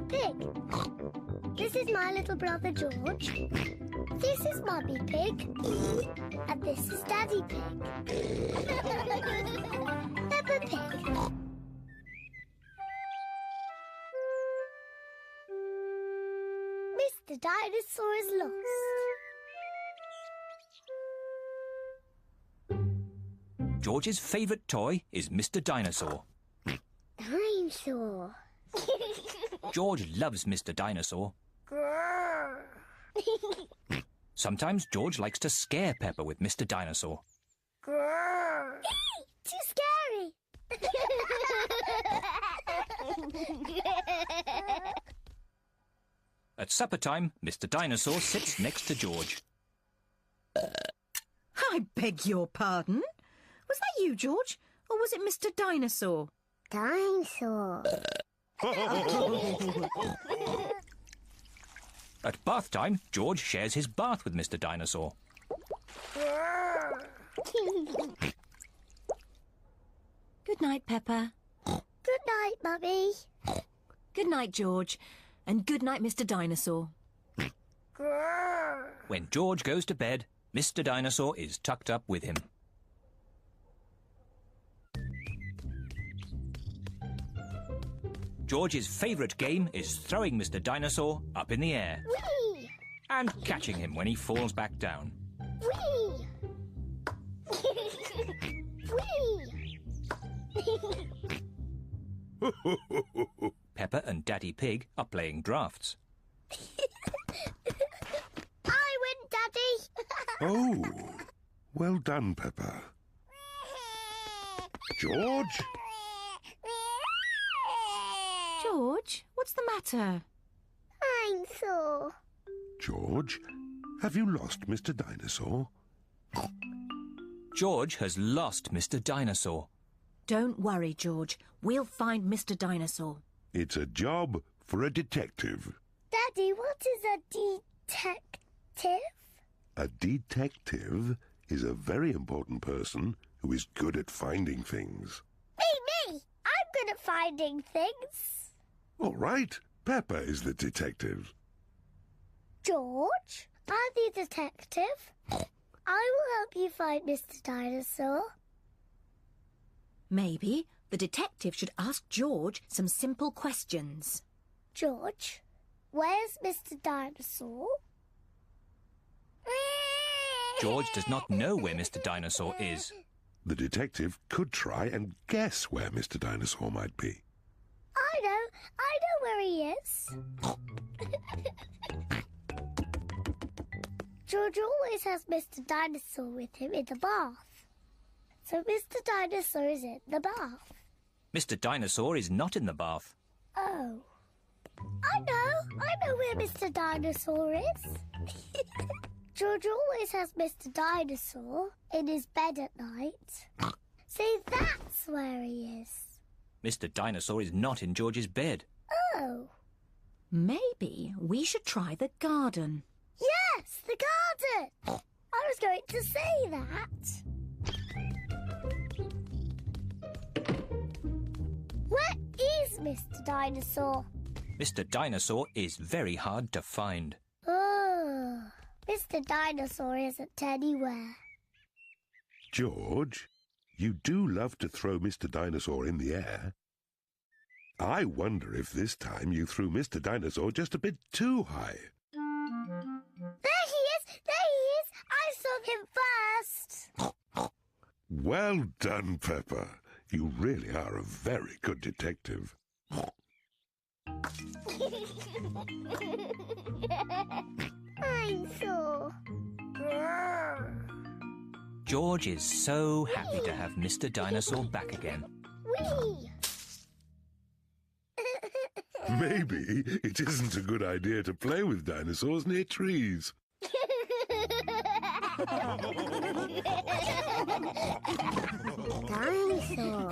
Pig. This is my little brother George. This is Mummy Pig. And this is Daddy Pig. Peppa Pig. Mr. Dinosaur is lost. George's favourite toy is Mr. Dinosaur. Dinosaur. George loves Mr. Dinosaur. Sometimes George likes to scare Peppa with Mr. Dinosaur. Too scary. At supper time, Mr. Dinosaur sits next to George. I beg your pardon? Was that you, George? Or was it Mr. Dinosaur? Dinosaur. At bath time, George shares his bath with Mr. Dinosaur. Good night, Peppa. Good night, Mummy. Good night, George. And good night, Mr. Dinosaur. When George goes to bed, Mr. Dinosaur is tucked up with him. George's favourite game is throwing Mr. Dinosaur up in the air Whee! and catching him when he falls back down. Whee! Whee! Peppa and Daddy Pig are playing drafts. I win, Daddy. Oh, well done, Peppa. George? George, what's the matter? Dinosaur. George, have you lost Mr. Dinosaur? George has lost Mr. Dinosaur. Don't worry, George. We'll find Mr. Dinosaur. It's a job for a detective. Daddy, what is a detective? A detective is a very important person who is good at finding things. Me! I'm good at finding things. All right, Peppa is the detective. George, I'm the detective. I will help you find Mr. Dinosaur. Maybe the detective should ask George some simple questions. George, where's Mr. Dinosaur? George does not know where Mr. Dinosaur is. The detective could try and guess where Mr. Dinosaur might be. I know where he is. George always has Mr. Dinosaur with him in the bath. So Mr. Dinosaur is in the bath. Mr. Dinosaur is not in the bath. Oh. I know where Mr. Dinosaur is. George always has Mr. Dinosaur in his bed at night. See, that's where he is. Mr. Dinosaur is not in George's bed. Oh. Maybe we should try the garden. Yes, the garden. I was going to say that. Where is Mr. Dinosaur? Mr. Dinosaur is very hard to find. Oh, Mr. Dinosaur isn't anywhere. George, you do love to throw Mr. Dinosaur in the air. I wonder if this time you threw Mr. Dinosaur just a bit too high. There he is! I saw him first! Well done, Peppa. You really are a very good detective. Dinosaur. George is so happy to have Mr. Dinosaur back again. Whee! Maybe it isn't a good idea to play with dinosaurs near trees. Dinosaur.